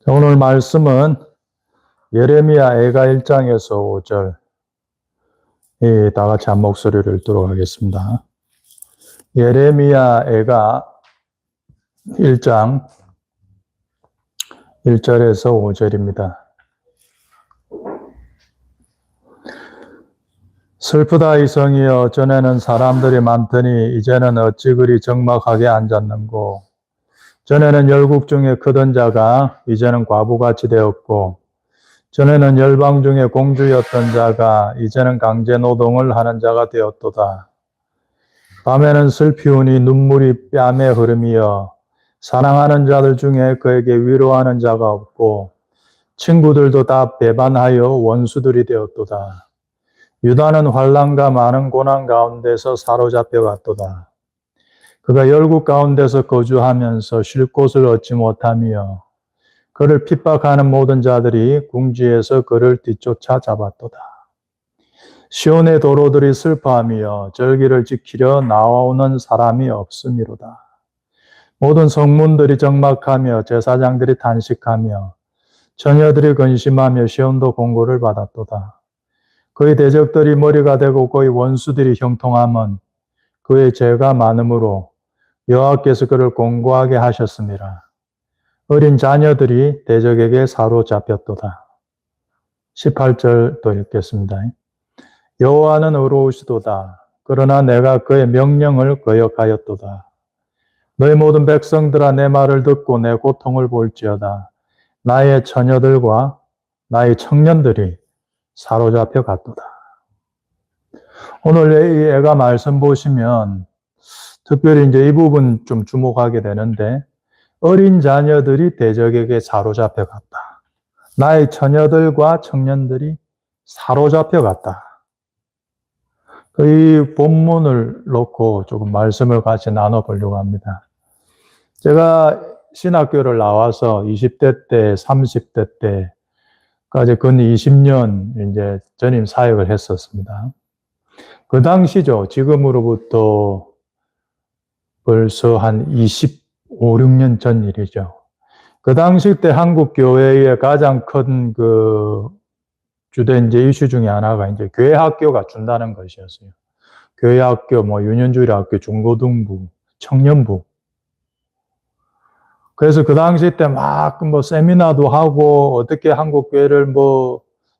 오늘 말씀은 예레미야 애가 1장에서 5절, 다 같이 한 목소리를 읽도록 하겠습니다. 예레미야 애가 1장 1절에서 5절입니다. 슬프다 이 성이여, 전에는 사람들이 많더니 이제는 어찌 그리 적막하게 앉았는고. 전에는 열국 중에 크던 자가 이제는 과부같이 되었고, 전에는 열방 중에 공주였던 자가 이제는 강제 노동을 하는 자가 되었도다. 밤에는 슬피 우니 눈물이 뺨에 흐름이여, 사랑하는 자들 중에 그에게 위로하는 자가 없고, 친구들도 다 배반하여 원수들이 되었도다. 유다는 환난과 많은 고난 가운데서 사로잡혀 갔도다. 그가 열국 가운데서 거주하면서 쉴 곳을 얻지 못하며 그를 핍박하는 모든 자들이 궁지에서 그를 뒤쫓아 잡았도다. 시온의 도로들이 슬퍼하며 절기를 지키려 나오는 사람이 없음이로다. 모든 성문들이 적막하며 제사장들이 탄식하며 처녀들이 근심하며 시온도 공고를 받았도다. 그의 대적들이 머리가 되고 그의 원수들이 형통함은 그의 죄가 많으므로 여호와께서 그를 공고하게 하셨습니다. 어린 자녀들이 대적에게 사로잡혔도다. 18절 또 읽겠습니다. 여호와는 의로우시도다. 그러나 내가 그의 명령을 거역하였도다. 너희 모든 백성들아, 내 말을 듣고 내 고통을 볼지어다. 나의 처녀들과 나의 청년들이 사로잡혀 갔도다. 오늘 이 애가 말씀 보시면 특별히 이제 이 부분 좀 주목하게 되는데, 어린 자녀들이 대적에게 사로잡혀 갔다. 나의 처녀들과 청년들이 사로잡혀 갔다. 이 본문을 놓고 조금 말씀을 같이 나눠보려고 합니다. 제가 신학교를 나와서 20대 때, 30대 때까지 근 20년 이제 전임 사역을 했었습니다. 그 당시죠. 지금으로부터 벌써 한 25, 6년 전 일이죠. 그 당시 때 한국 교회의 가장 큰 주된 이제 이슈 중에 하나가 이제 교회 학교가 준다는 것이었어요. 교회 학교, 유년주일 학교, 중고등부, 청년부. 그래서 그 당시 때 막 세미나도 하고 어떻게 한국 교회를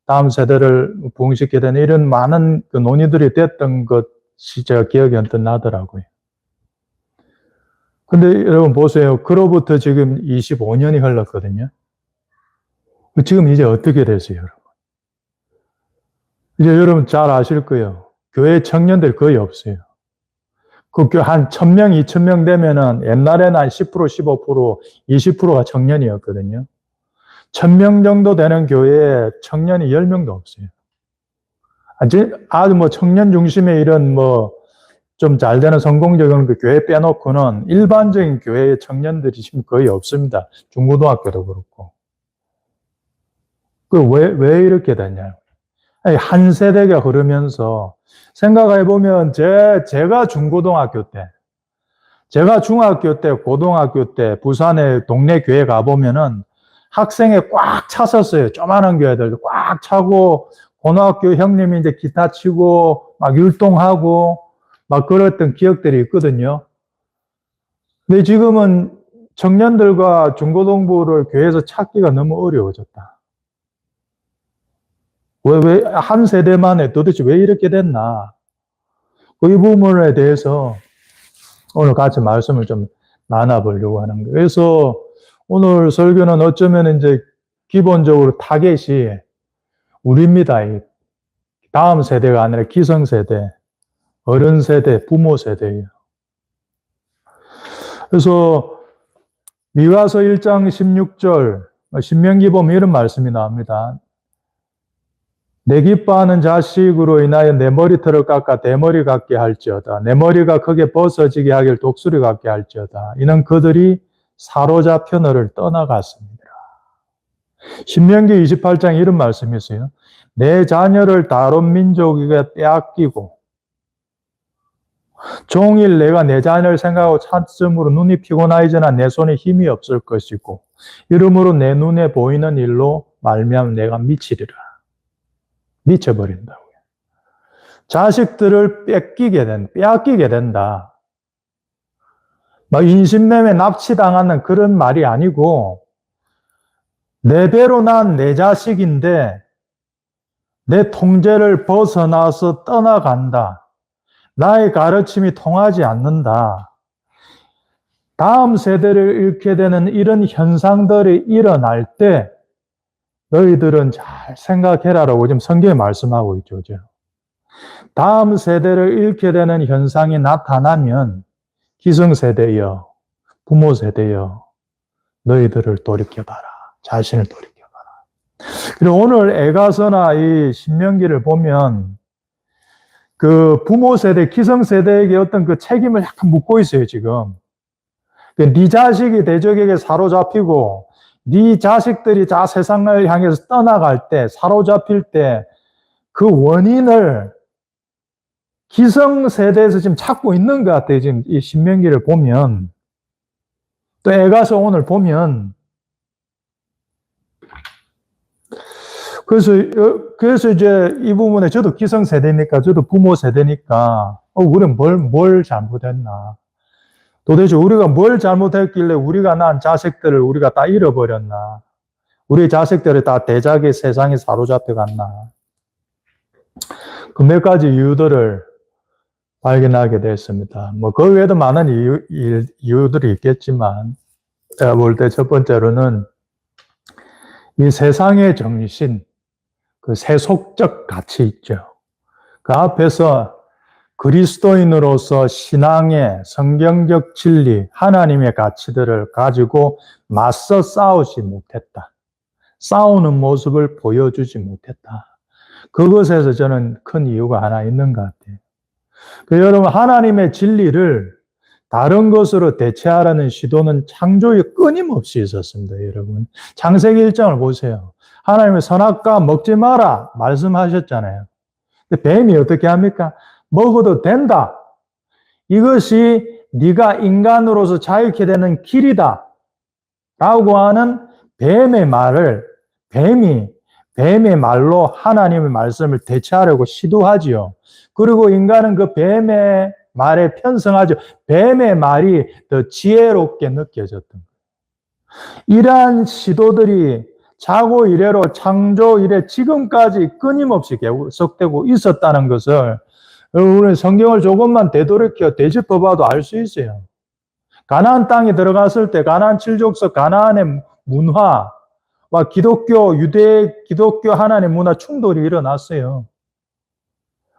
다음 세대를 부흥시켜야 되는 이런 많은 논의들이 됐던 것이 제가 기억이 언뜻 나더라고요. 근데 여러분 보세요. 그로부터 지금 25년이 흘렀거든요. 지금 이제 어떻게 됐어요, 여러분? 이제 여러분 잘 아실 거예요. 교회 청년들 거의 없어요. 한 1000명, 2000명 되면은 옛날에는 한 10%, 15%, 20%가 청년이었거든요. 1000명 정도 되는 교회에 청년이 10명도 없어요. 아주 청년 중심의 이런 좀 잘 되는 성공적인 그 교회 빼놓고는 일반적인 교회의 청년들이 지금 거의 없습니다. 중고등학교도 그렇고. 왜 이렇게 됐냐? 한 세대가 흐르면서 생각해보면 제가 중고등학교 때, 제가 중학교 때, 고등학교 때 부산의 동네 교회 가보면은 학생회 꽉 찼었어요. 조그마한 교회들도 꽉 차고 고등학교 형님이 이제 기타 치고 막 율동하고 막 그랬던 기억들이 있거든요. 근데 지금은 청년들과 중고등부를 교회에서 찾기가 너무 어려워졌다. 왜 한 세대 만에 도대체 왜 이렇게 됐나? 이 부분에 대해서 오늘 같이 말씀을 좀 나눠보려고 하는 거예요. 그래서 오늘 설교는 어쩌면 이제 기본적으로 타겟이 우리입니다. 다음 세대가 아니라 기성세대, 어른 세대, 부모 세대예요. 그래서 미가서 1장 16절, 신명기 보면 이런 말씀이 나옵니다. 내 기뻐하는 자식으로 인하여 내 머리털을 깎아 대머리 같게 할지어다. 내 머리가 크게 벗어지게 하길 독수리 같게 할지어다. 이는 그들이 사로잡혀 너를 떠나갔습니다. 신명기 28장 이런 말씀이 있어요. 내 자녀를 다른 민족에게 빼앗기고 종일 내가 내 자신을 생각하고 찾음으로 눈이 피곤하이거나 내 손에 힘이 없을 것이고 이러므로 내 눈에 보이는 일로 말미암아 내가 미치리라. 미쳐버린다고요. 자식들을 빼앗기게 된다. 막 인신매매 납치당하는 그런 말이 아니고 내 배로 난 내 자식인데 내 통제를 벗어나서 떠나간다. 나의 가르침이 통하지 않는다. 다음 세대를 잃게 되는 이런 현상들이 일어날 때 너희들은 잘 생각해라라고 지금 성경에 말씀하고 있죠. 다음 세대를 잃게 되는 현상이 나타나면 기성세대여, 부모 세대여, 너희들을 돌이켜봐라. 자신을 돌이켜봐라. 그리고 오늘 에가서나 이 신명기를 보면 그 부모 세대, 기성세대에게 어떤 그 책임을 약간 묻고 있어요, 지금. 네 자식이 대적에게 사로잡히고 네 자식들이 세상을 향해서 떠나갈 때, 사로잡힐 때 그 원인을 기성세대에서 지금 찾고 있는 것 같아요. 지금 이 신명기를 보면. 또 에가서 오늘 보면. 그래서 이제 이 부분에 저도 기성세대니까, 저도 부모 세대니까, 우리는 뭘 잘못했나. 도대체 우리가 뭘 잘못했길래 우리가 낳은 자식들을 우리가 다 잃어버렸나. 우리 자식들이 다 대작의 세상에 사로잡혀 갔나. 그 몇 가지 이유들을 발견하게 됐습니다. 그 외에도 많은 이유들이 있겠지만, 제가 볼 때 첫 번째로는 이 세상의 정신, 그 세속적 가치 있죠. 그 앞에서 그리스도인으로서 신앙의 성경적 진리, 하나님의 가치들을 가지고 맞서 싸우지 못했다. 싸우는 모습을 보여주지 못했다. 그것에서 저는 큰 이유가 하나 있는 것 같아요. 여러분, 하나님의 진리를 다른 것으로 대체하라는 시도는 창조에 끊임없이 있었습니다, 여러분. 창세기 1장을 보세요. 하나님의 선악과 먹지 마라 말씀하셨잖아요. 근데 뱀이 어떻게 합니까? 먹어도 된다. 이것이 네가 인간으로서 자유케 되는 길이다. 라고 하는 뱀의 말을 뱀의 말로 하나님의 말씀을 대체하려고 시도하지요. 그리고 인간은 그 뱀의 말에 편성하죠. 뱀의 말이 더 지혜롭게 느껴졌던 거예요. 이러한 시도들이 자고 이래로 창조 이래 지금까지 끊임없이 계속되고 있었다는 것을 우리 성경을 조금만 되짚어봐도 알 수 있어요. 가나안 땅에 들어갔을 때 가나안 7족속 가나안의 문화와 기독교 하나님의 문화 충돌이 일어났어요.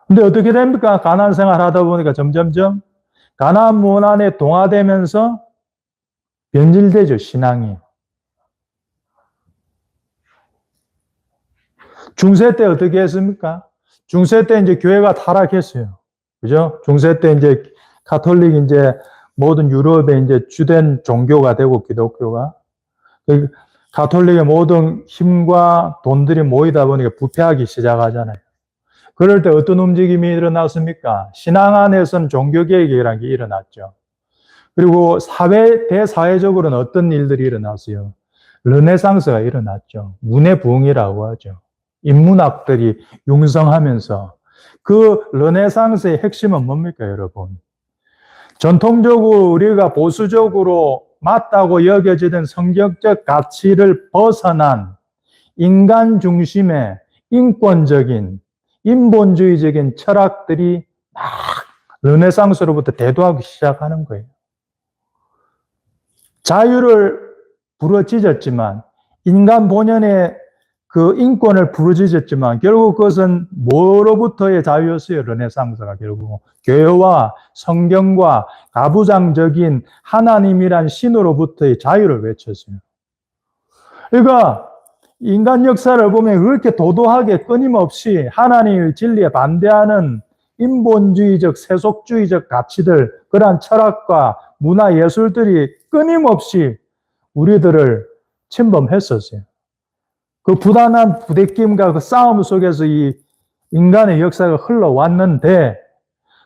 근데 어떻게 됩니까? 가나안 생활 하다 보니까 점점점 가나안 문화에 동화되면서 변질되죠, 신앙이. 중세 때 어떻게 했습니까? 중세 때 이제 교회가 타락했어요. 그죠? 중세 때 이제 가톨릭 모든 유럽에 이제 주된 종교가 되고 기독교가. 가톨릭의 모든 힘과 돈들이 모이다 보니까 부패하기 시작하잖아요. 그럴 때 어떤 움직임이 일어났습니까? 신앙 안에서는 종교개혁이라는 게 일어났죠. 그리고 대사회적으로는 어떤 일들이 일어났어요? 르네상스가 일어났죠. 문의 부흥이라고 하죠. 인문학들이 융성하면서 그 르네상스의 핵심은 뭡니까, 여러분? 전통적으로 우리가 보수적으로 맞다고 여겨지던 성경적 가치를 벗어난 인간 중심의 인권적인, 인본주의적인 철학들이 막 르네상스로부터 대두하기 시작하는 거예요. 자유를 부르짖었지만, 인간 본연의 그 인권을 부르짖었지만 결국 그것은 뭐로부터의 자유였어요? 르네상스가 결국 교회와 성경과 가부장적인 하나님이란 신으로부터의 자유를 외쳤어요. 그러니까 인간 역사를 보면 그렇게 도도하게 끊임없이 하나님의 진리에 반대하는 인본주의적, 세속주의적 가치들, 그러한 철학과 문화 예술들이 끊임없이 우리들을 침범했었어요. 그 부단한 부대낌과 그 싸움 속에서 이 인간의 역사가 흘러왔는데,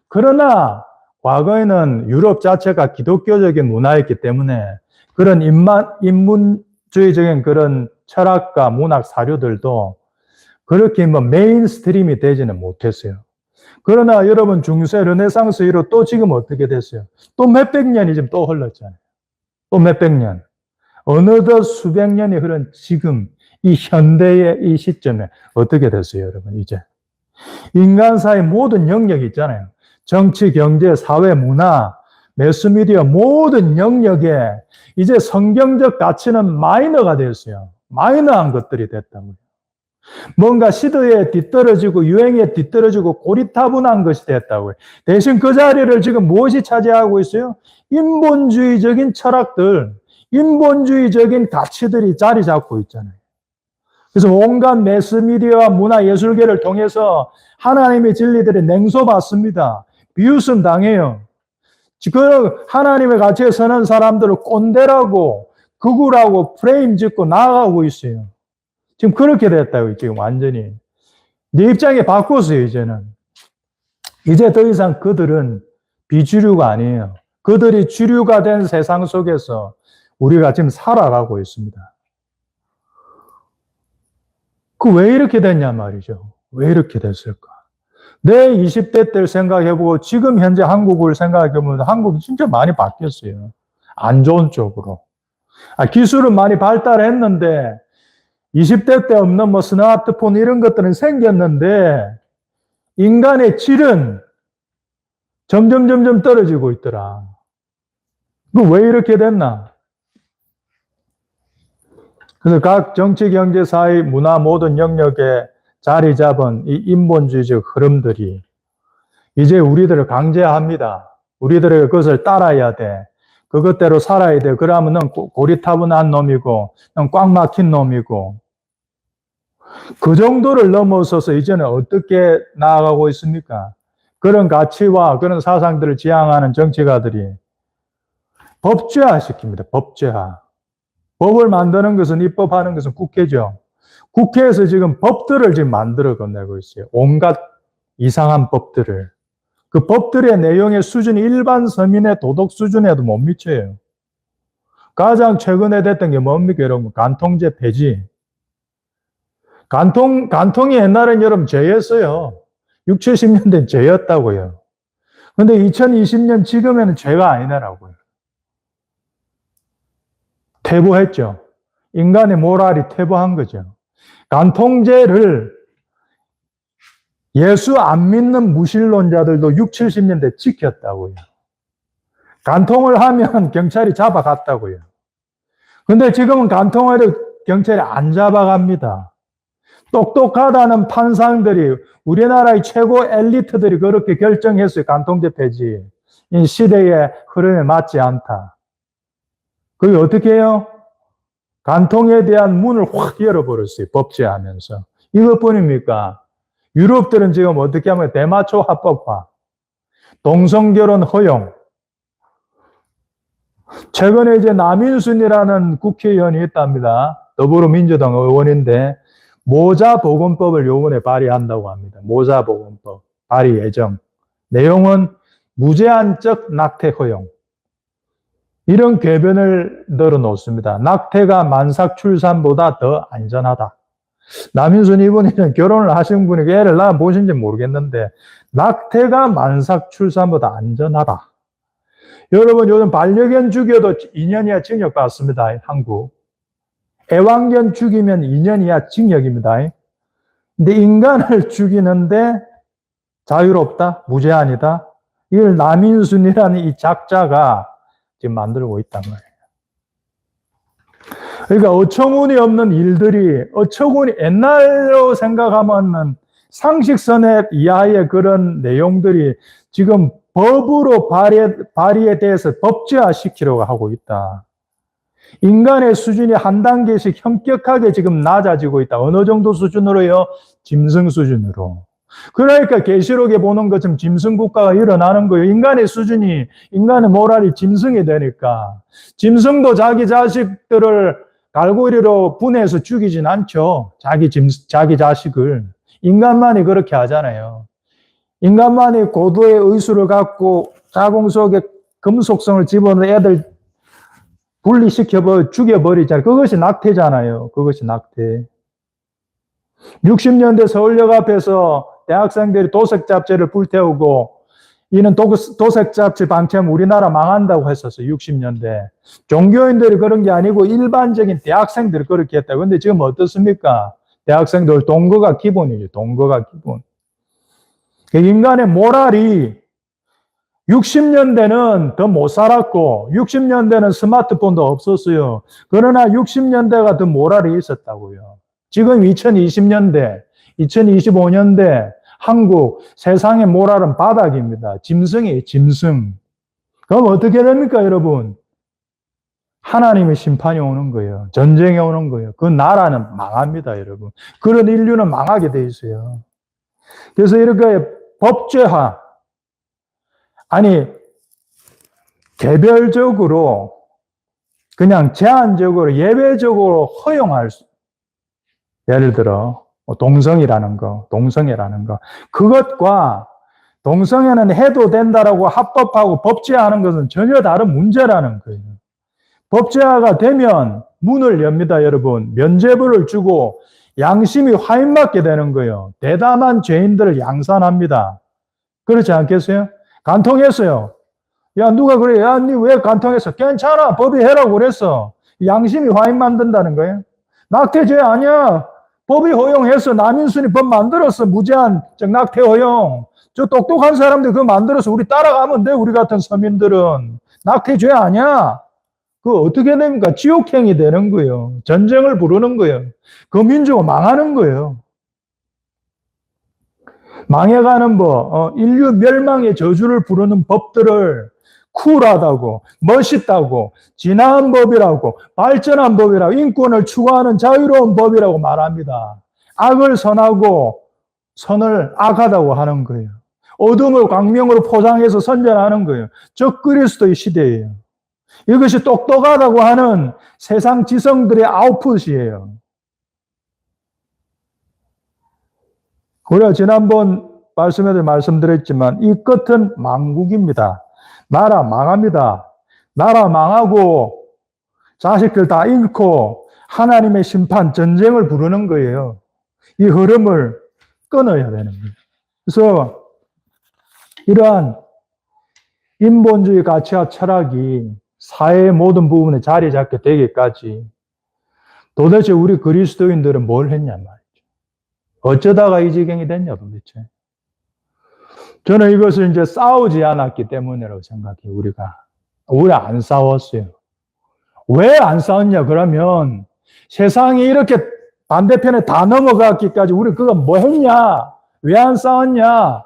그러나 과거에는 유럽 자체가 기독교적인 문화였기 때문에 그런 인문주의적인 그런 철학과 문학 사료들도 그렇게 뭐 메인스트림이 되지는 못했어요. 그러나 여러분 중세 르네상스 이후로 또 지금 어떻게 됐어요? 또 몇백 년이 지금 또 흘렀잖아요. 또 몇백 년. 어느덧 수백 년이 흐른 지금 이 현대의 이 시점에 어떻게 됐어요, 여러분? 이제 인간사의 모든 영역이 있잖아요. 정치, 경제, 사회, 문화, 매스미디어 모든 영역에 이제 성경적 가치는 마이너가 됐어요. 마이너한 것들이 됐다고요. 뭔가 시대에 뒤떨어지고 유행에 뒤떨어지고 고리타분한 것이 됐다고요. 대신 그 자리를 지금 무엇이 차지하고 있어요? 인본주의적인 철학들, 인본주의적인 가치들이 자리 잡고 있잖아요. 그래서 온갖 매스미디어와 문화예술계를 통해서 하나님의 진리들이 냉소받습니다. 비웃음 당해요. 그 하나님의 가치에 서는 사람들을 꼰대라고 극우라고 프레임 짓고 나아가고 있어요. 지금 그렇게 됐다고요. 지금 완전히. 내 입장에 바꿨어요. 이제는. 이제 더 이상 그들은 비주류가 아니에요. 그들이 주류가 된 세상 속에서 우리가 지금 살아가고 있습니다. 그 왜 이렇게 됐냐 말이죠. 왜 이렇게 됐을까? 내 20대 때를 생각해보고 지금 현재 한국을 생각해보면 한국이 진짜 많이 바뀌었어요. 안 좋은 쪽으로. 기술은 많이 발달했는데 20대 때 없는 뭐 스마트폰 이런 것들은 생겼는데 인간의 질은 점점 떨어지고 있더라. 그 왜 이렇게 됐나? 그래서 각 정치, 경제, 사회, 문화 모든 영역에 자리 잡은 이 인본주의적 흐름들이 이제 우리들을 강제합니다. 우리들에게 그것을 따라야 돼. 그것대로 살아야 돼. 그러면 넌 고리타분한 놈이고, 넌 꽉 막힌 놈이고. 그 정도를 넘어서서 이제는 어떻게 나아가고 있습니까? 그런 가치와 그런 사상들을 지향하는 정치가들이 법제화 시킵니다. 법제화. 법을 만드는 것은 입법하는 것은 국회죠. 국회에서 지금 법들을 지금 만들어 건네고 있어요. 온갖 이상한 법들을. 그 법들의 내용의 수준이 일반 서민의 도덕 수준에도 못 미쳐요. 가장 최근에 됐던 게 뭡니까, 여러분? 간통죄 폐지. 간통이 옛날엔 여러분 죄였어요. 60, 70년대는 죄였다고요. 근데 2020년 지금에는 죄가 아니라고요. 퇴보했죠. 인간의 모랄이 퇴보한 거죠. 간통죄를 예수 안 믿는 무신론자들도 60, 70년대 지켰다고요. 간통을 하면 경찰이 잡아갔다고요. 근데 지금은 간통을 해도 경찰이 안 잡아갑니다. 똑똑하다는 판사들이 우리나라의 최고 엘리트들이 그렇게 결정했어요. 간통죄 폐지. 이 시대의 흐름에 맞지 않다. 그게 어떻게 해요? 간통에 대한 문을 확 열어버렸어요. 법제하면서. 이것뿐입니까? 유럽들은 지금 어떻게 하면 대마초 합법화, 동성결혼 허용. 최근에 이제 남인순이라는 국회의원이 있답니다. 더불어민주당 의원인데 모자보건법을 요번에 발의한다고 합니다. 모자보건법 발의 예정. 내용은 무제한적 낙태 허용. 이런 궤변을 늘어놓습니다. 낙태가 만삭 출산보다 더 안전하다. 남인순 이분이는 결혼을 하신 분이 애를 낳아보신지 모르겠는데 낙태가 만삭 출산보다 안전하다. 여러분 요즘 반려견 죽여도 2년 이하 징역 받습니다. 한국. 애완견 죽이면 2년 이하 징역입니다. 근데 인간을 죽이는데 자유롭다? 무제한이다? 이걸 남인순이라는 이 작자가 지금 만들고 있단 말이에요. 그러니까 어처구니 없는 일들이 어처구니 옛날로 생각하면 상식선의 이하의 그런 내용들이 지금 법으로 발의에 대해서 법제화시키려고 하고 있다. 인간의 수준이 한 단계씩 현격하게 지금 낮아지고 있다. 어느 정도 수준으로요? 짐승 수준으로. 그러니까 계시록에 보는 것처럼 짐승 국가가 일어나는 거예요. 인간의 수준이, 인간의 모랄이 짐승이 되니까. 짐승도 자기 자식들을 갈고리로 분해해서 죽이진 않죠. 자기 자식을. 인간만이 그렇게 하잖아요. 인간만이 고도의 의술을 갖고 자궁 속에 금속성을 집어넣은 애들 분리시켜 죽여버리잖아요. 그것이 낙태잖아요. 그것이 낙태. 60년대 서울역 앞에서 대학생들이 도색 잡지를 불태우고 이는 도색 잡지 방치하면 우리나라 망한다고 했었어요. 60년대. 종교인들이 그런 게 아니고 일반적인 대학생들이 그렇게 했다고. 근데 지금 어떻습니까? 대학생들 동거가 기본이죠. 동거가 기본. 인간의 모랄이 60년대는 더 못 살았고 60년대는 스마트폰도 없었어요. 그러나 60년대가 더 모랄이 있었다고요. 지금 2020년대, 2025년대 한국 세상의 모랄은 바닥입니다. 짐승이에요. 짐승. 그럼 어떻게 됩니까, 여러분? 하나님의 심판이 오는 거예요. 전쟁이 오는 거예요. 그 나라는 망합니다, 여러분. 그런 인류는 망하게 돼 있어요. 그래서 이렇게 법제화, 아니 개별적으로 그냥 제한적으로 예외적으로 허용할 수, 예를 들어 동성애라는 거 그것과 동성애는 해도 된다라고 합법하고 법제화하는 것은 전혀 다른 문제라는 거예요. 법제화가 되면 문을 엽니다, 여러분. 면죄부를 주고 양심이 화인맞게 되는 거예요. 대담한 죄인들을 양산합니다. 그렇지 않겠어요? 간통했어요. 야, 누가 그래? 야, 니 왜 간통했어? 괜찮아. 법이 해라고 그랬어. 양심이 화인 만든다는 거예요. 낙태죄 아니야. 법이 허용해서 남인순이 법 만들었어. 무제한 낙태 허용. 저 똑똑한 사람들 그거 만들어서 우리 따라가면 돼. 우리 같은 서민들은. 낙태죄 아니야. 그거 어떻게 됩니까? 지옥행이 되는 거예요. 전쟁을 부르는 거예요. 그 민족은 망하는 거예요. 망해가는 법, 인류 멸망의 저주를 부르는 법들을 쿨하다고, 멋있다고, 진화한 법이라고, 발전한 법이라고, 인권을 추구하는 자유로운 법이라고 말합니다. 악을 선하고 선을 악하다고 하는 거예요. 어둠을 광명으로 포장해서 선전하는 거예요. 적그리스도의 시대예요. 이것이 똑똑하다고 하는 세상 지성들의 아웃풋이에요. 우리가 지난번 말씀에도 말씀드렸지만 이 끝은 망국입니다. 나라 망합니다. 나라 망하고 자식들 다 잃고 하나님의 심판, 전쟁을 부르는 거예요. 이 흐름을 끊어야 되는 거예요. 그래서 이러한 인본주의 가치와 철학이 사회의 모든 부분에 자리 잡게 되기까지 도대체 우리 그리스도인들은 뭘 했냐 말이죠. 어쩌다가 이 지경이 됐냐 도대체. 저는 이것을 이제 싸우지 않았기 때문이라고 생각해요. 우리 안 싸웠어요. 왜 안 싸웠냐 그러면 세상이 이렇게 반대편에 다 넘어갔기까지 우리 그거 뭐 했냐? 왜 안 싸웠냐?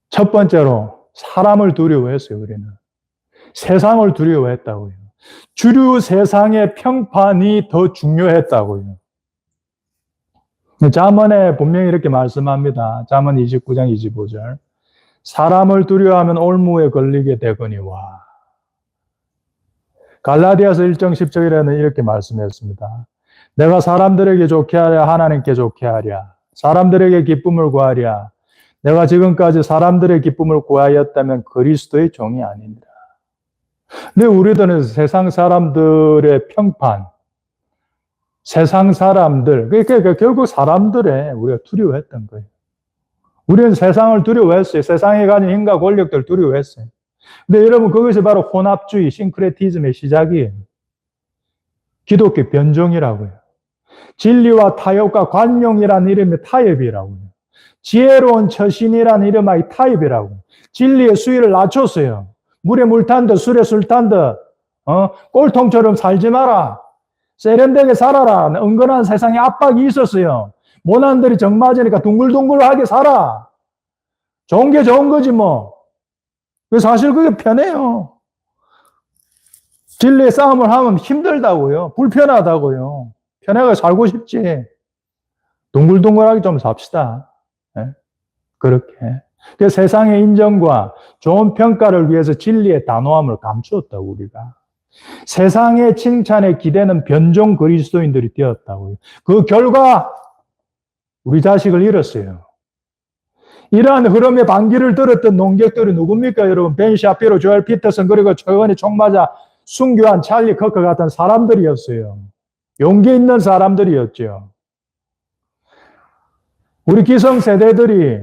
첫 번째로 사람을 두려워했어요. 우리는. 세상을 두려워했다고요. 주류 세상의 평판이 더 중요했다고요. 잠언에 분명히 이렇게 말씀합니다. 잠언 29장 25절. 사람을 두려워하면 올무에 걸리게 되거니와. 갈라디아서 1장 10절에는 이렇게 말씀했습니다. 내가 사람들에게 좋게 하랴 하나님께 좋게 하랴. 사람들에게 기쁨을 구하랴. 내가 지금까지 사람들의 기쁨을 구하였다면 그리스도의 종이 아닙니다. 근데 우리들은 세상 사람들의 평판, 세상 사람들, 그러니까 결국 사람들에 우리가 두려워했던 거예요. 우리는 세상을 두려워했어요. 세상에 가진 힘과 권력들 두려워했어요. 근데 여러분, 그것이 바로 혼합주의, 싱크레티즘의 시작이에요. 기독교 변종이라고요. 진리와 타협과 관용이라는 이름의 타협이라고요. 지혜로운 처신이라는 이름의 타협이라고. 진리의 수위를 낮췄어요. 물에 물 탄 듯, 술에 술 탄 듯, 꼴통처럼 살지 마라. 세련되게 살아라. 은근한 세상에 압박이 있었어요. 모난들이 정 맞으니까 둥글둥글하게 살아. 좋은 게 좋은 거지 뭐. 사실 그게 편해요. 진리의 싸움을 하면 힘들다고요. 불편하다고요. 편하게 살고 싶지. 둥글둥글하게 좀 삽시다. 네? 그렇게. 그 세상의 인정과 좋은 평가를 위해서 진리의 단호함을 감추었다고 우리가. 세상의 칭찬에 기대는 변종 그리스도인들이 되었다고요. 그 결과 우리 자식을 잃었어요. 이러한 흐름의 반기를 들었던 농객들이 누굽니까, 여러분? 벤 샤피로, 조엘 피터슨, 그리고 초연이 총 맞아 순교한 찰리 커커 같은 사람들이었어요. 용기 있는 사람들이었죠. 우리 기성세대들이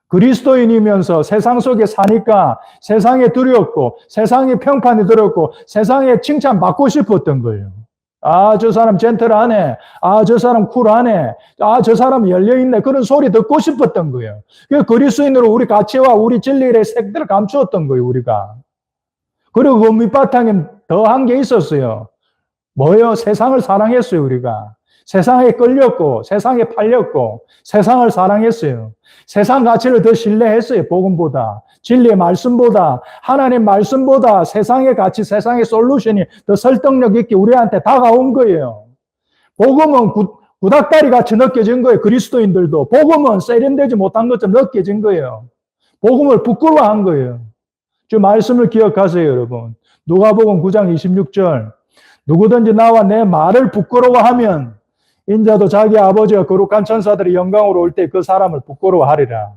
그리스도인이면서 세상 속에 사니까 세상에 두렵고 세상에 평판이 들었고 세상에 칭찬받고 싶었던 거예요. 아, 저 사람 젠틀하네. 아, 저 사람 쿨하네. 아, 저 사람 열려있네. 그런 소리 듣고 싶었던 거예요. 그 그리스도인으로 우리 가치와 우리 진리의 색들을 감추었던 거예요, 우리가. 그리고 그 밑바탕에 더한 게 있었어요. 뭐요? 세상을 사랑했어요, 우리가. 세상에 끌렸고, 세상에 팔렸고, 세상을 사랑했어요. 세상 가치를 더 신뢰했어요, 복음보다. 진리의 말씀보다, 하나님의 말씀보다 세상의 가치, 세상의 솔루션이 더 설득력 있게 우리한테 다가온 거예요. 복음은 구닥다리 같이 느껴진 거예요, 그리스도인들도. 복음은 세련되지 못한 것처럼 느껴진 거예요. 복음을 부끄러워한 거예요. 저 말씀을 기억하세요, 여러분. 누가복음 9장 26절. 누구든지 나와 내 말을 부끄러워하면 인자도 자기 아버지와 거룩한 천사들이 영광으로 올 때 그 사람을 부끄러워하리라.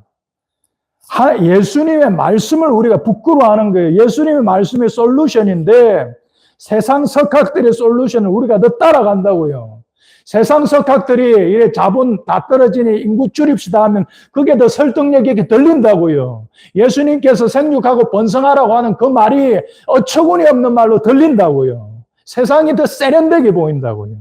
예수님의 말씀을 우리가 부끄러워하는 거예요. 예수님의 말씀의 솔루션인데 세상 석학들의 솔루션을 우리가 더 따라간다고요. 세상 석학들이 이래 자본 다 떨어지니 인구 줄입시다 하면 그게 더 설득력 있게 들린다고요. 예수님께서 생육하고 번성하라고 하는 그 말이 어처구니 없는 말로 들린다고요. 세상이 더 세련되게 보인다고요.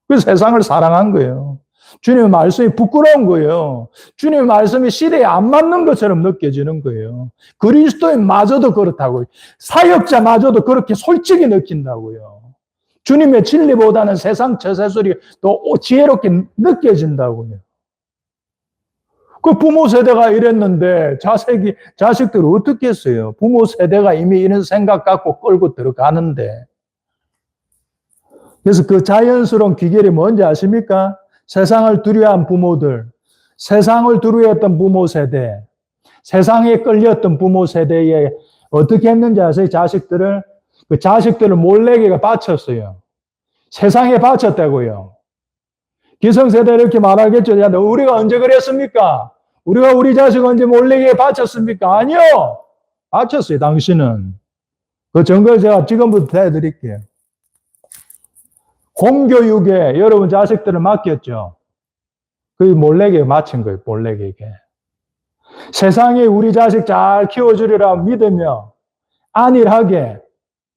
그 세상을 사랑한 거예요. 주님의 말씀이 부끄러운 거예요. 주님의 말씀이 시대에 안 맞는 것처럼 느껴지는 거예요. 그리스도인마저도 그렇다고요. 사역자마저도 그렇게 솔직히 느낀다고요. 주님의 진리보다는 세상 저세술이 더 지혜롭게 느껴진다고요. 그 부모 세대가 이랬는데 자식들이 어떻게 했어요? 부모 세대가 이미 이런 생각 갖고 끌고 들어가는데. 그래서 그 자연스러운 귀결이 뭔지 아십니까? 세상을 두려워한 부모들, 세상을 두려워했던 부모 세대, 세상에 끌렸던 부모 세대에 어떻게 했는지 아세요? 그 자식들을 몰래게가 바쳤어요. 세상에 바쳤다고요. 기성세대 이렇게 말하겠죠. 야, 우리가 언제 그랬습니까? 우리가 우리 자식 언제 몰래게에 바쳤습니까? 아니요. 바쳤어요, 당신은. 그 증거 제가 지금부터 해드릴게요. 공교육에 여러분 자식들을 맡겼죠. 그게 몰래게 맡은 거예요. 몰래게. 세상에 우리 자식 잘 키워주리라 믿으며 안일하게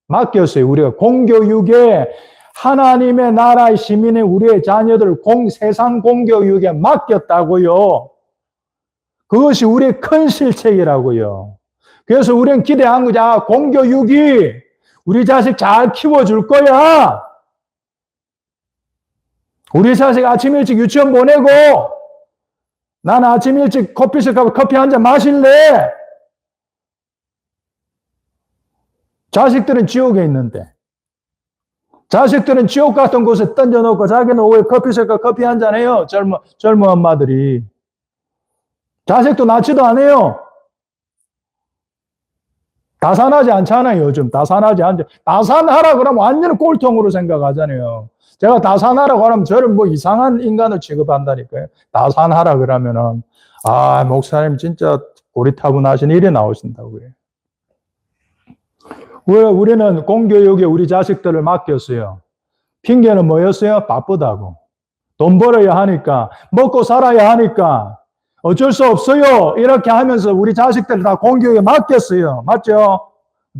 맡겼어요. 우리가 공교육에 하나님의 나라의 시민의 우리의 자녀들 세상 공교육에 맡겼다고요. 그것이 우리의 큰 실책이라고요. 그래서 우리는 기대한 거죠. 아, 공교육이 우리 자식 잘 키워줄 거야. 우리 자식 아침 일찍 유치원 보내고 나는 아침 일찍 커피숍 가서 커피 한 잔 마실래? 자식들은 지옥에 있는데 자식들은 지옥 같은 곳에 던져놓고 자기는 오후에 커피숍 가서 커피 한 잔 해요. 젊은 엄마들이. 자식도 낳지도 않아요. 다산하지 않잖아요, 요즘. 다산하지 않죠. 다산하라 그러면 완전 꼴통으로 생각하잖아요. 제가 다산하라고 하면 저를 뭐 이상한 인간을 취급한다니까요. 다산하라 그러면은, 아, 목사님 진짜 고리타분하신 일이 나오신다고요. 우리는 공교육에 우리 자식들을 맡겼어요. 핑계는 뭐였어요? 바쁘다고. 돈 벌어야 하니까, 먹고 살아야 하니까, 어쩔 수 없어요. 이렇게 하면서 우리 자식들 다 공교육에 맡겼어요. 맞죠?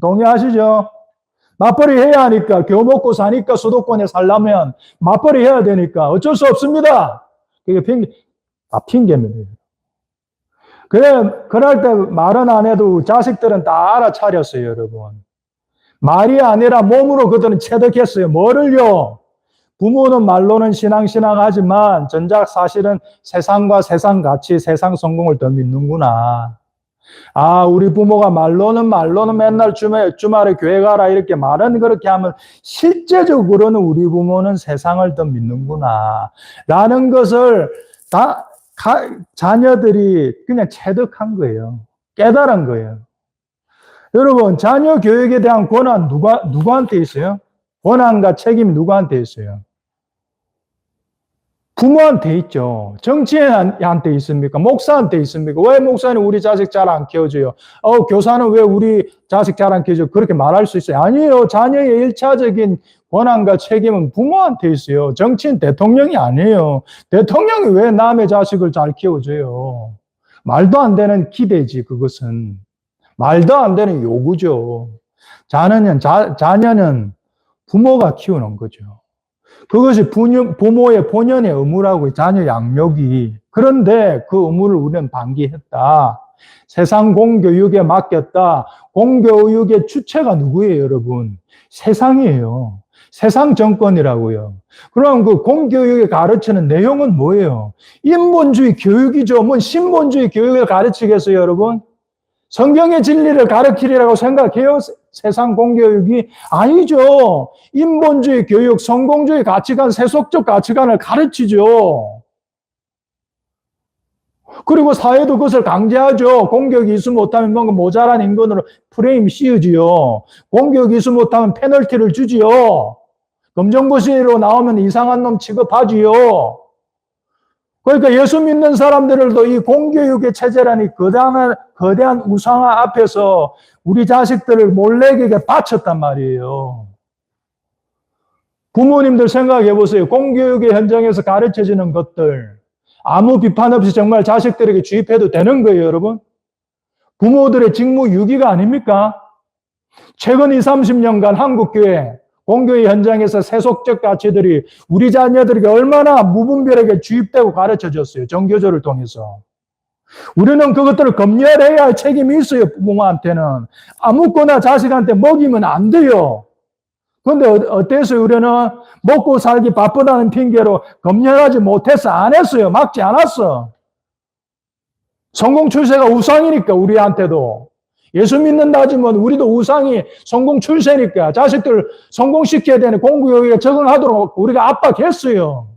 동의하시죠? 맞벌이 해야 하니까, 겨우 먹고 사니까 수도권에 살려면 맞벌이 해야 되니까 어쩔 수 없습니다. 그게 핑계입니다. 그럴 때 말은 안 해도 자식들은 다 알아차렸어요, 여러분. 말이 아니라 몸으로 그들은 체득했어요. 뭐를요? 부모는 말로는 신앙하지만 전작 사실은 세상과 세상 가치, 세상 성공을 더 믿는구나. 아, 우리 부모가 말로는 맨날 주말에 교회 가라 이렇게 말은 그렇게 하면 실제적으로는 우리 부모는 세상을 더 믿는구나. 라는 것을 자녀들이 그냥 체득한 거예요. 깨달은 거예요. 여러분, 자녀 교육에 대한 권한 누구한테 있어요? 권한과 책임이 누구한테 있어요? 부모한테 있죠. 정치인한테 있습니까? 목사한테 있습니까? 왜 목사는 우리 자식 잘 안 키워줘요? 교사는 왜 우리 자식 잘 안 키워줘요? 그렇게 말할 수 있어요. 아니에요. 자녀의 일차적인 권한과 책임은 부모한테 있어요. 정치인 대통령이 아니에요. 대통령이 왜 남의 자식을 잘 키워줘요? 말도 안 되는 기대지, 그것은. 말도 안 되는 요구죠. 자녀는 부모가 키우는 거죠. 그것이 부모의 본연의 의무라고, 자녀 양육이. 그런데 그 의무를 우리는 방기했다. 세상 공교육에 맡겼다. 공교육의 주체가 누구예요, 여러분? 세상이에요. 세상 정권이라고요. 그럼 그 공교육에 가르치는 내용은 뭐예요? 인본주의 교육이죠. 뭐 신본주의 교육을 가르치겠어요, 여러분? 성경의 진리를 가르치리라고 생각해요? 세상 공교육이? 아니죠. 인본주의 교육, 성공주의 가치관, 세속적 가치관을 가르치죠. 그리고 사회도 그것을 강제하죠. 공교육이 있으면 못하면 뭔가 모자란 인권으로 프레임 씌우지요. 공교육이 있으면 못하면 페널티를 주지요. 검정고시로 나오면 이상한 놈 취급하지요. 그러니까 예수 믿는 사람들도 이 공교육의 체제라니 거대한 우상화 앞에서 우리 자식들을 몰래에게 바쳤단 말이에요. 부모님들 생각해 보세요. 공교육의 현장에서 가르쳐지는 것들 아무 비판 없이 정말 자식들에게 주입해도 되는 거예요, 여러분? 부모들의 직무 유기가 아닙니까? 최근 20, 30년간 한국교회 공교의 현장에서 세속적 가치들이 우리 자녀들에게 얼마나 무분별하게 주입되고 가르쳐졌어요. 정교조를 통해서. 우리는 그것들을 검열해야 할 책임이 있어요. 부모한테는. 아무거나 자식한테 먹이면 안 돼요. 그런데 어땠어요? 우리는 먹고 살기 바쁘다는 핑계로 검열하지 못해서 안 했어요. 막지 않았어. 성공 출세가 우상이니까 우리한테도. 예수 믿는다 하지만 우리도 우상이 성공 출세니까 자식들 성공시켜야 되는 공교육에 적응하도록 우리가 압박했어요.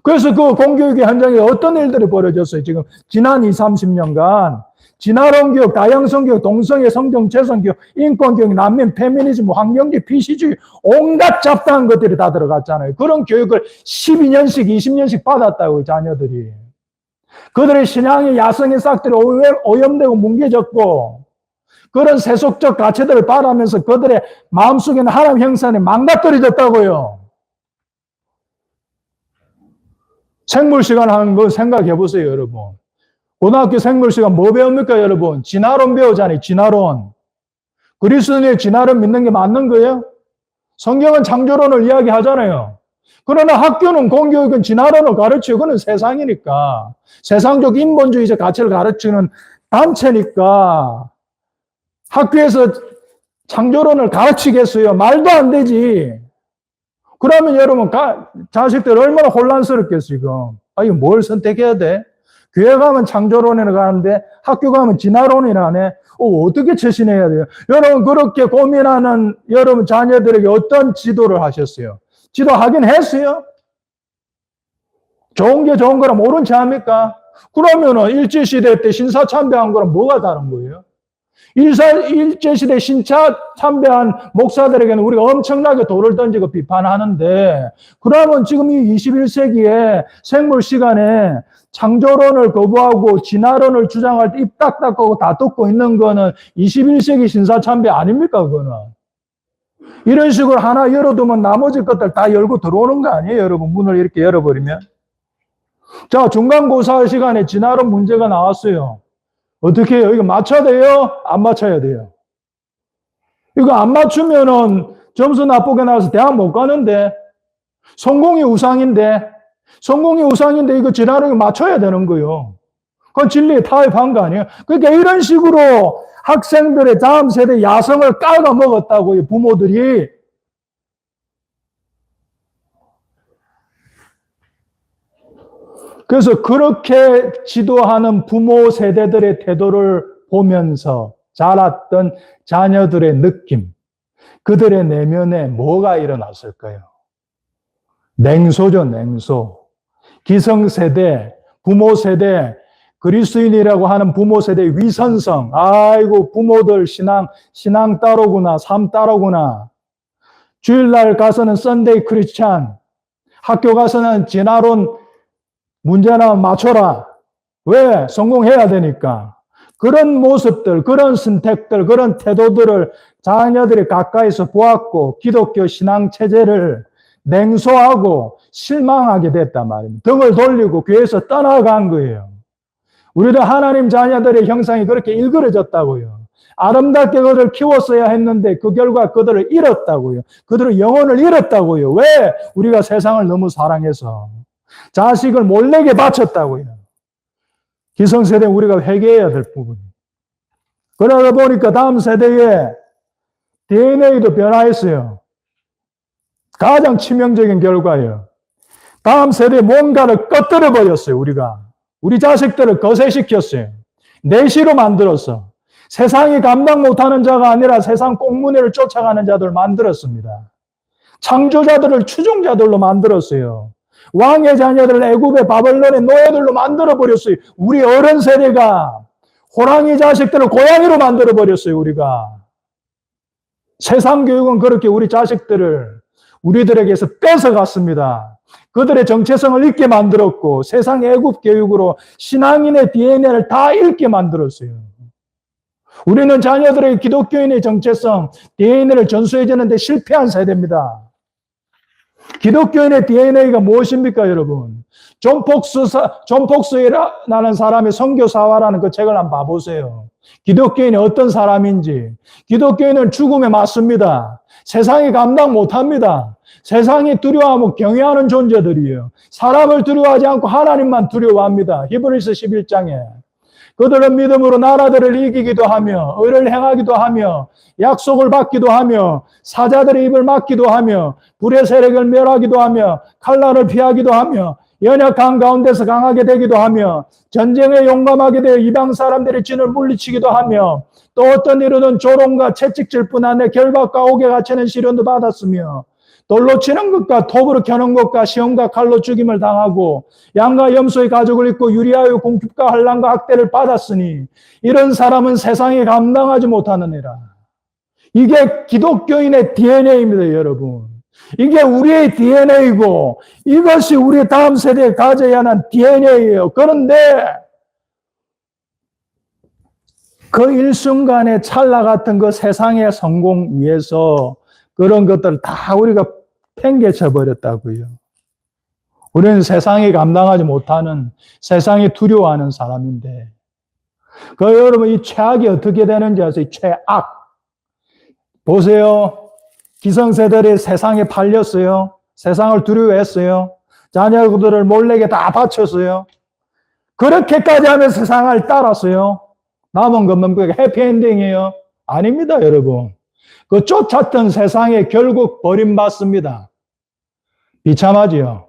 그래서 그 공교육의 현장에 어떤 일들이 벌어졌어요? 지금 지난 20, 30년간 진화론 교육, 다양성 교육, 동성애, 성정, 재성 교육, 인권 교육, 난민, 페미니즘, 환경주의, 피시주의 온갖 잡다한 것들이 다 들어갔잖아요. 그런 교육을 12년씩, 20년씩 받았다고 자녀들이. 그들의 신앙의 야성의 싹들이 오염되고 뭉개졌고 그런 세속적 가치들을 바라면서 그들의 마음속에는 하나님 형상이 망가뜨려졌다고요. 생물 시간 하는 거 생각해 보세요, 여러분. 고등학교 생물 시간 뭐 배웁니까, 여러분? 진화론 배우잖아요, 진화론. 그리스도인의 진화론 믿는 게 맞는 거예요? 성경은 창조론을 이야기하잖아요. 그러나 학교는 공교육은 진화론을 가르치고 그건 세상이니까 세상적 인본주의적 가치를 가르치는 단체니까 학교에서 창조론을 가르치겠어요? 말도 안 되지. 그러면 여러분 자식들 얼마나 혼란스럽겠어요 지금. 이거 뭘 선택해야 돼? 교회 가면 창조론이나 가는데 학교 가면 진화론이나 하네. 어떻게 처신해야 돼요? 여러분 그렇게 고민하는 여러분 자녀들에게 어떤 지도를 하셨어요? 지도하긴 했어요. 좋은 게 좋은 거라 모른 체 합니까? 그러면은 일제시대 때 신사참배한 거랑 뭐가 다른 거예요? 일제시대 신사참배한 목사들에게는 우리가 엄청나게 돌을 던지고 비판하는데, 그러면 지금 이 21세기에 생물 시간에 창조론을 거부하고 진화론을 주장할 때 입 딱 닫고 다 뜯고 있는 거는 21세기 신사참배 아닙니까, 그거는? 이런 식으로 하나 열어두면 나머지 것들 다 열고 들어오는 거 아니에요, 여러분? 문을 이렇게 열어버리면. 자, 중간고사 시간에 진화론 문제가 나왔어요. 어떻게 해요? 이거 맞춰야 돼요? 안 맞춰야 돼요? 이거 안 맞추면은 점수 나쁘게 나와서 대학 못 가는데, 성공이 우상인데 이거 진화론이 맞춰야 되는 거예요. 그건 진리에 타협한 거 아니에요? 그러니까 이런 식으로 학생들의 다음 세대 야성을 깔아 먹었다고요, 부모들이. 그래서 그렇게 지도하는 부모 세대들의 태도를 보면서 자랐던 자녀들의 느낌, 그들의 내면에 뭐가 일어났을까요? 냉소죠, 냉소. 기성세대, 부모 세대, 그리스도인이라고 하는 부모 세대의 위선성. 아이고, 부모들 신앙 따로구나, 삶 따로구나. 주일날 가서는 썬데이 크리스찬. 학교 가서는 진화론 문제나 맞춰라. 왜? 성공해야 되니까. 그런 모습들, 그런 선택들, 그런 태도들을 자녀들이 가까이서 보았고 기독교 신앙 체제를 냉소하고 실망하게 됐단 말입니다. 등을 돌리고 교회에서 떠나간 거예요. 우리도 하나님 자녀들의 형상이 그렇게 일그러졌다고요. 아름답게 그들을 키웠어야 했는데 그 결과 그들을 잃었다고요. 그들의 영혼을 잃었다고요. 왜? 우리가 세상을 너무 사랑해서 자식을 몰래게 바쳤다고요. 기성세대 우리가 회개해야 될 부분이. 그러다 보니까 다음 세대에 DNA도 변화했어요. 가장 치명적인 결과예요. 다음 세대에 뭔가를 꺼뜨려 버렸어요. 우리가. 우리 자식들을 거세시켰어요. 내시로 만들었어. 세상이 감당 못하는 자가 아니라 세상 꽁무니를 쫓아가는 자들을 만들었습니다. 창조자들을 추종자들로 만들었어요. 왕의 자녀들을 애굽의 바벨론의 노예들로 만들어버렸어요. 우리 어른 세대가 호랑이 자식들을 고양이로 만들어버렸어요. 우리가. 세상 교육은 그렇게 우리 자식들을 우리들에게서 뺏어갔습니다. 그들의 정체성을 잃게 만들었고 세상 애굽 교육으로 신앙인의 DNA를 다 잃게 만들었어요. 우리는 자녀들에게 기독교인의 정체성, DNA를 전수해 주는데 실패한 세대입니다. 기독교인의 DNA가 무엇입니까, 여러분? 존 폭스라는 사람의 선교사화라는 그 책을 한번 봐보세요. 기독교인이 어떤 사람인지. 기독교인은 죽음에 맞습니다. 세상이 감당 못합니다. 세상이 두려워하면 경외하는 존재들이에요. 사람을 두려워하지 않고 하나님만 두려워합니다. 히브리서 11장에. 그들은 믿음으로 나라들을 이기기도 하며 의를 행하기도 하며 약속을 받기도 하며 사자들의 입을 막기도 하며 불의 세력을 멸하기도 하며 칼날을 피하기도 하며 연약한 가운데서 강하게 되기도 하며 전쟁에 용감하게 되어 이방 사람들의 진을 물리치기도 하며 또 어떤 이로는 조롱과 채찍질 뿐 아니라 결박과 옥에 갇히는 시련도 받았으며 돌로 치는 것과 톱으로 켜는 것과 시험과 칼로 죽임을 당하고 양과 염소의 가죽을 입고 유리하여 공핍과 환난과 학대를 받았으니 이런 사람은 세상에 감당하지 못하느니라. 이게 기독교인의 DNA입니다, 여러분. 이게 우리의 DNA이고 이것이 우리 다음 세대에 가져야 하는 DNA예요. 그런데 그 일순간의 찰나 같은 그 세상의 성공 위해서 그런 것들을 다 우리가 팽개쳐 버렸다고요. 우리는 세상이 감당하지 못하는, 세상이 두려워하는 사람인데, 여러분 이 최악이 어떻게 되는지 아세요? 최악. 보세요. 기성세대들이 세상에 팔렸어요. 세상을 두려워했어요. 자녀들을 몰래게 다 바쳤어요. 그렇게까지 하면서 세상을 따랐어요. 남은 것만 해피엔딩이에요. 아닙니다, 여러분. 그 쫓았던 세상에 결국 버림받습니다. 비참하지요.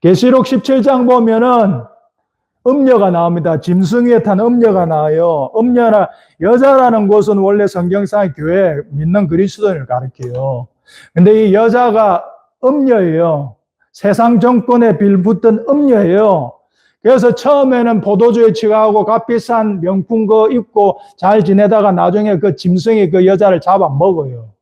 계시록 17장 보면은 음녀가 나옵니다. 짐승 위에 탄 음녀가 나와요. 음녀나 여자라는 것은 원래 성경상 교회 믿는 그리스도인을 가리켜요. 근데 이 여자가 음녀예요. 세상 정권에 빌붙던 음녀예요. 그래서 처음에는 포도주에 취하고 값비싼 명품 거 입고 잘 지내다가 나중에 그 짐승이 그 여자를 잡아 먹어요.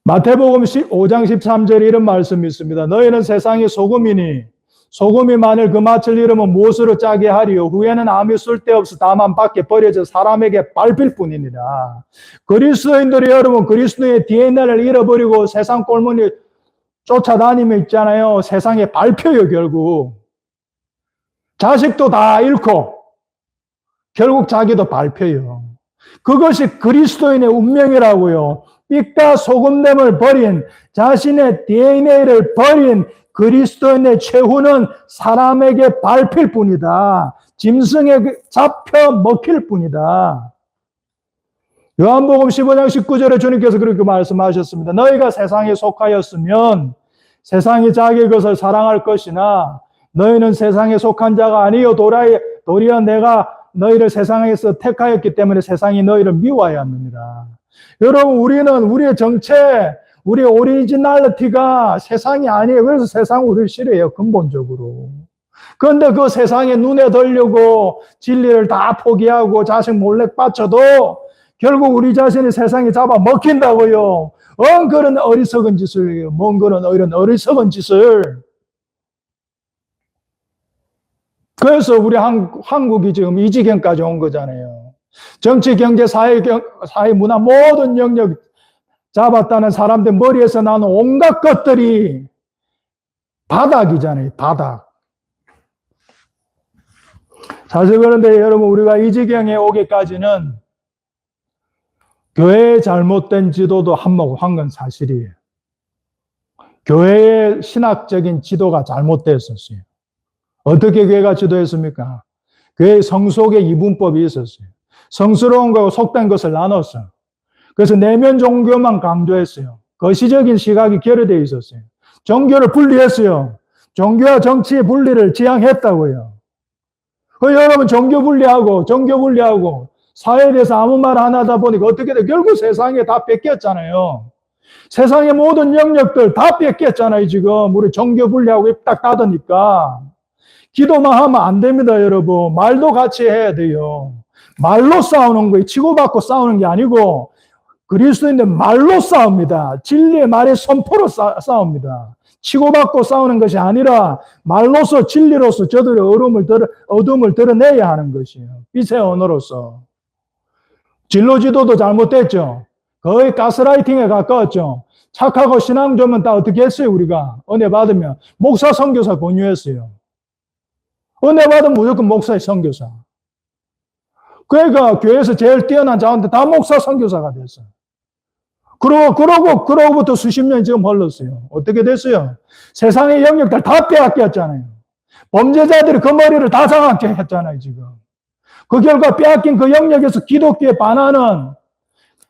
마태복음 5장 13절에 이런 말씀이 있습니다. 너희는 세상의 소금이니 소금이 만일 그 맛을 잃으면 무엇으로 짜게 하리요? 후에는 아무 쓸데없어 다만 밖에 버려져 사람에게 밟힐 뿐이니라. 그리스도인들이 여러분 그리스도의 DNA를 잃어버리고 세상 꼴문이 쫓아다니며 있잖아요. 세상에 밟혀요, 결국. 자식도 다 잃고 결국 자기도 밟혀요. 그것이 그리스도인의 운명이라고요. 빛과 소금됨을 버린, 자신의 DNA를 버린 그리스도인의 최후는 사람에게 밟힐 뿐이다. 짐승에 잡혀 먹힐 뿐이다. 요한복음 15장 19절에 주님께서 그렇게 말씀하셨습니다. 너희가 세상에 속하였으면 세상이 자기 것을 사랑할 것이나 너희는 세상에 속한 자가 아니요 도리어 내가 너희를 세상에서 택하였기 때문에 세상이 너희를 미워해야 합니다. 여러분 우리는 우리의 정체, 우리의 오리지널리티가 세상이 아니에요. 그래서 세상은 우리를 싫어해요, 근본적으로. 그런데 그 세상에 눈에 들려고 진리를 다 포기하고 자식 몰래 빠쳐도 결국 우리 자신이 세상에 잡아 먹힌다고요. 그런 어리석은 짓을 해요. 그런 이런 어리석은 짓을. 그래서 우리 한국이 지금 이 지경까지 온 거잖아요. 정치, 경제, 사회, 문화 모든 영역 잡았다는 사람들 머리에서 나는 온갖 것들이 바닥이잖아요. 바닥. 사실 그런데 여러분, 우리가 이 지경에 오기까지는 교회의 잘못된 지도도 한몫한 건 사실이에요. 교회의 신학적인 지도가 잘못됐었어요. 어떻게 교회가 지도했습니까? 교회의 성속의 이분법이 있었어요. 성스러운 것과 속된 것을 나눴어요. 그래서 내면 종교만 강조했어요. 거시적인 시각이 결여되어 있었어요. 종교를 분리했어요. 종교와 정치의 분리를 지향했다고요. 여러분 종교 분리하고 사회에 대해서 아무 말 안 하다 보니까 어떻게 돼? 결국 세상에 다 뺏겼잖아요. 세상의 모든 영역들 다 뺏겼잖아요. 지금 우리 종교 분리하고 입 딱 닫으니까. 기도만 하면 안 됩니다, 여러분. 말도 같이 해야 돼요. 말로 싸우는 거예요. 치고받고 싸우는 게 아니고 그리스도인들 말로 싸웁니다. 진리의 말의 선포로 싸웁니다. 치고받고 싸우는 것이 아니라 말로서 진리로서 저들의 어둠을 드러내야 하는 것이에요. 빛의 언어로서. 진로 지도도 잘못됐죠. 거의 가스라이팅에 가까웠죠. 착하고 신앙 좋으면 다 어떻게 했어요, 우리가? 은혜 받으면. 목사, 선교사 권유했어요. 은혜 받으면 무조건 목사의 선교사. 그러니까 교회에서 제일 뛰어난 자원들 다 목사, 선교사가 됐어요. 그러고부터 수십 년이 지금 흘렀어요. 어떻게 됐어요? 세상의 영역들 다 빼앗겼잖아요. 범죄자들이 그 머리를 다 장악해 했잖아요, 지금. 그 결과 빼앗긴 그 영역에서 기독교에 반하는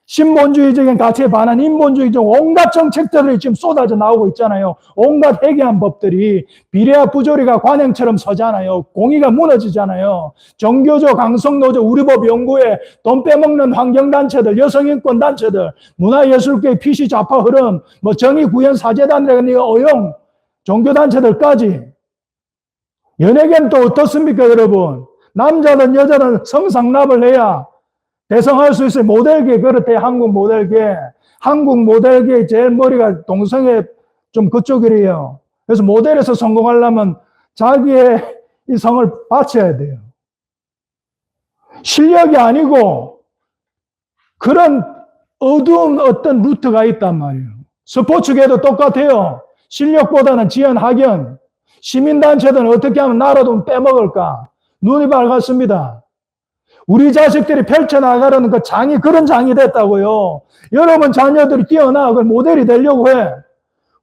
신본주의적인 가치에 반한 인본주의적 온갖 정책들이 지금 쏟아져 나오고 있잖아요. 온갖 해괴한 법들이 비례와 부조리가 관행처럼 서잖아요. 공의가 무너지잖아요. 종교조, 강성노조, 우리법 연구회, 돈 빼먹는 환경단체들, 여성인권단체들, 문화예술계의 PC 좌파 흐름, 정의구현사재단이라는 어용, 종교단체들까지. 연예계는 또 어떻습니까, 여러분? 남자든 여자든 성상납을 해야 대성할 수 있어요. 모델계 그렇대. 한국 모델계. 한국 모델계 제일 머리가 동성애 좀 그쪽이래요. 그래서 모델에서 성공하려면 자기의 이 성을 바쳐야 돼요. 실력이 아니고 그런 어두운 어떤 루트가 있단 말이에요. 스포츠계도 똑같아요. 실력보다는 지연, 학연. 시민단체들은 어떻게 하면 나라도 빼먹을까? 눈이 밝았습니다. 우리 자식들이 펼쳐나가려는 그 장이 그런 장이 됐다고요. 여러분 자녀들이 뛰어나 그 모델이 되려고 해.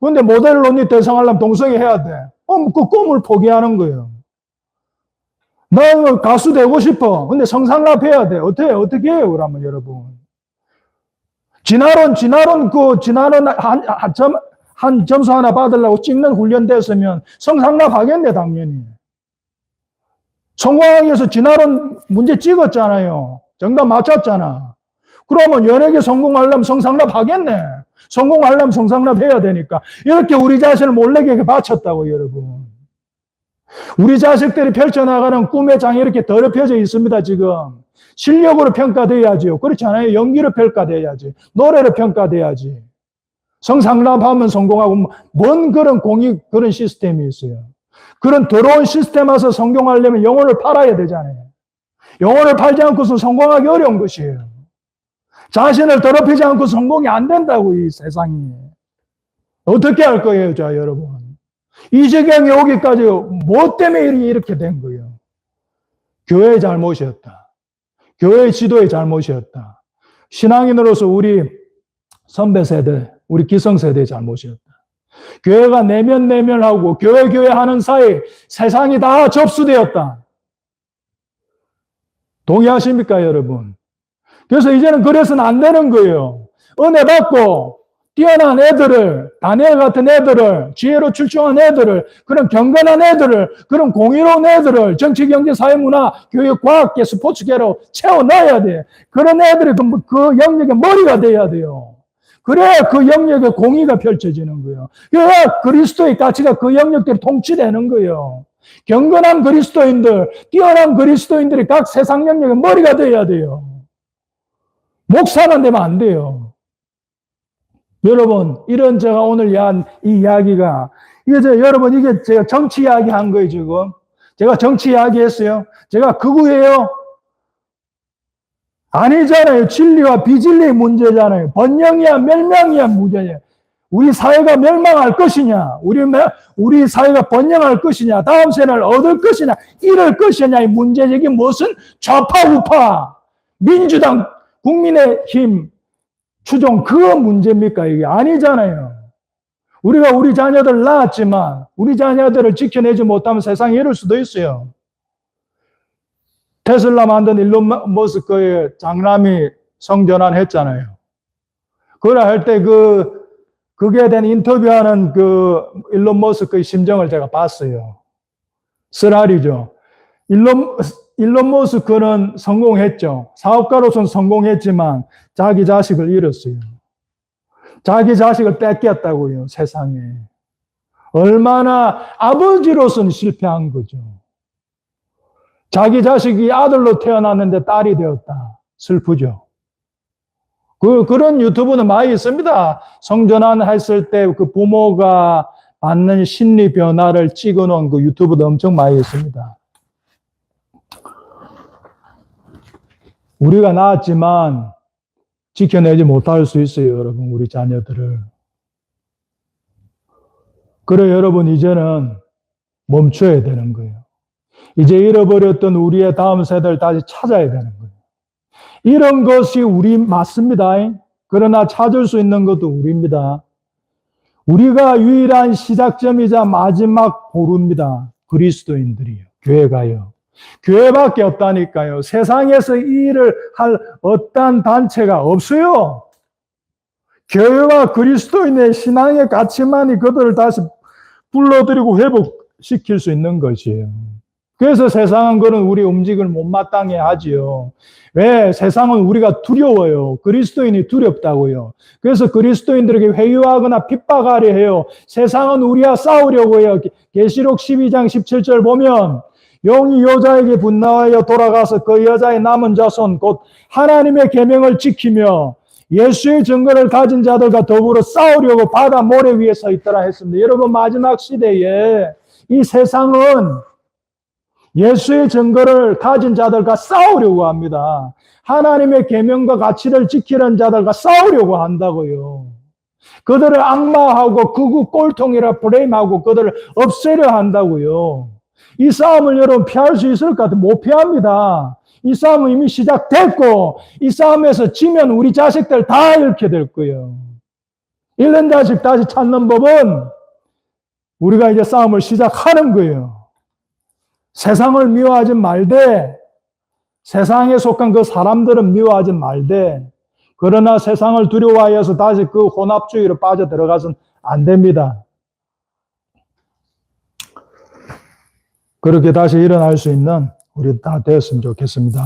근데 모델로 언니 대성하려면 동성애 해야 돼. 그 꿈을 포기하는 거예요. 나 가수 되고 싶어. 근데 성상납 해야 돼. 어떻게 해요, 그러면 여러분? 진화론 한 점수 하나 받으려고 찍는 훈련 됐으면 성상납 하겠네, 당연히. 성공하기 위해서 진화론 문제 찍었잖아요. 정답 맞췄잖아. 그러면 연예계 성공하려면 성상납 하겠네. 성공하려면 성상납 해야 되니까. 이렇게 우리 자신을 몰래게 바쳤다고, 여러분. 우리 자식들이 펼쳐나가는 꿈의 장이 이렇게 더럽혀져 있습니다, 지금. 실력으로 평가돼야지요. 그렇지 않아요? 연기로 평가돼야지. 노래로 평가돼야지. 성상납하면 성공하고, 뭔 그런 그런 시스템이 있어요. 그런 더러운 시스템 와서 성공하려면 영혼을 팔아야 되잖아요. 영혼을 팔지 않고서 성공하기 어려운 것이에요. 자신을 더럽히지 않고 성공이 안 된다고, 이 세상이. 어떻게 할 거예요, 자, 여러분? 이 지경에 오기까지 뭐 때문에 이렇게 된 거예요? 교회의 잘못이었다. 교회의 지도의 잘못이었다. 신앙인으로서 우리 선배 세대, 우리 기성세대의 잘못이었다. 교회가 내면하고 교회 하는 사이 세상이 다 접수되었다. 동의하십니까, 여러분? 그래서 이제는 그래서는 안 되는 거예요. 은혜 받고 뛰어난 애들을, 다니엘 같은 애들을, 지혜로 출중한 애들을, 그런 경건한 애들을, 그런 공의로운 애들을 정치, 경제, 사회, 문화, 교육, 과학계, 스포츠계로 채워 넣어야 돼. 그런 애들이 그 영역의 머리가 돼야 돼요. 그래야 그 영역의 공의가 펼쳐지는 거예요. 그래야 그리스도의 가치가 그 영역들이 통치되는 거예요. 경건한 그리스도인들, 뛰어난 그리스도인들이 각 세상 영역의 머리가 돼야 돼요. 목사는 되면 안 돼요. 여러분, 이런 제가 오늘 한 이 이야기가, 여러분, 이게 제가 정치 이야기 한 거예요, 지금. 제가 정치 이야기 했어요. 제가 극우예요? 아니잖아요. 진리와 비진리의 문제잖아요. 번영이야, 멸망이야, 문제예요. 우리 사회가 멸망할 것이냐, 우리 사회가 번영할 것이냐, 다음 세대를 얻을 것이냐, 이럴 것이냐의 문제적인 무슨 좌파, 우파, 민주당, 국민의힘, 추종, 그거 문제입니까? 이게 아니잖아요. 우리가 우리 자녀들 낳았지만, 우리 자녀들을 지켜내지 못하면 세상이 이럴 수도 있어요. 테슬라 만든 일론 머스크의 장남이 성전환 했잖아요. 그걸 할 때 그게 된 인터뷰하는 일론 머스크의 심정을 제가 봤어요. 쓰라리죠. 일론 머스크는 성공했죠. 사업가로서는 성공했지만 자기 자식을 잃었어요. 자기 자식을 뺏겼다고요, 세상에. 얼마나 아버지로서는 실패한 거죠. 자기 자식이 아들로 태어났는데 딸이 되었다. 슬프죠. 그런 유튜브는 많이 있습니다. 성전환 했을 때 그 부모가 받는 심리 변화를 찍어 놓은 그 유튜브도 엄청 많이 있습니다. 우리가 낳았지만 지켜내지 못할 수 있어요, 여러분, 우리 자녀들을. 그래, 여러분, 이제는 멈춰야 되는 거예요. 이제 잃어버렸던 우리의 다음 세대를 다시 찾아야 되는 거예요. 이런 것이 우리 맞습니다. 그러나 찾을 수 있는 것도 우리입니다. 우리가 유일한 시작점이자 마지막 보루입니다. 그리스도인들이요. 교회가요. 교회밖에 없다니까요. 세상에서 이 일을 할 어떤 단체가 없어요. 교회와 그리스도인의 신앙의 가치만이 그들을 다시 불러들이고 회복시킬 수 있는 것이에요. 그래서 세상은 그런 우리 움직임을 못마땅해 하지요. 왜? 세상은 우리가 두려워요. 그리스도인이 두렵다고요. 그래서 그리스도인들에게 회유하거나 핍박하려 해요. 세상은 우리와 싸우려고 해요. 계시록 12장 17절 보면 용이 여자에게 분노하여 돌아가서 그 여자의 남은 자손 곧 하나님의 계명을 지키며 예수의 증거를 가진 자들과 더불어 싸우려고 바다 모래 위에 서 있더라 했습니다. 여러분, 마지막 시대에 이 세상은 예수의 증거를 가진 자들과 싸우려고 합니다. 하나님의 계명과 가치를 지키는 자들과 싸우려고 한다고요. 그들을 악마하고 극우 꼴통이라 브레임하고 그들을 없애려 한다고요. 이 싸움을 여러분 피할 수 있을 것 같아요? 못 피합니다. 이 싸움은 이미 시작됐고 이 싸움에서 지면 우리 자식들 다 잃게 될 거예요. 잃는 자식 다시 찾는 법은 우리가 이제 싸움을 시작하는 거예요. 세상을 미워하지 말되, 세상에 속한 그 사람들은 미워하지 말되, 그러나 세상을 두려워하여서 다시 그 혼합주의로 빠져들어가서는 안 됩니다. 그렇게 다시 일어날 수 있는 우리 다 되었으면 좋겠습니다.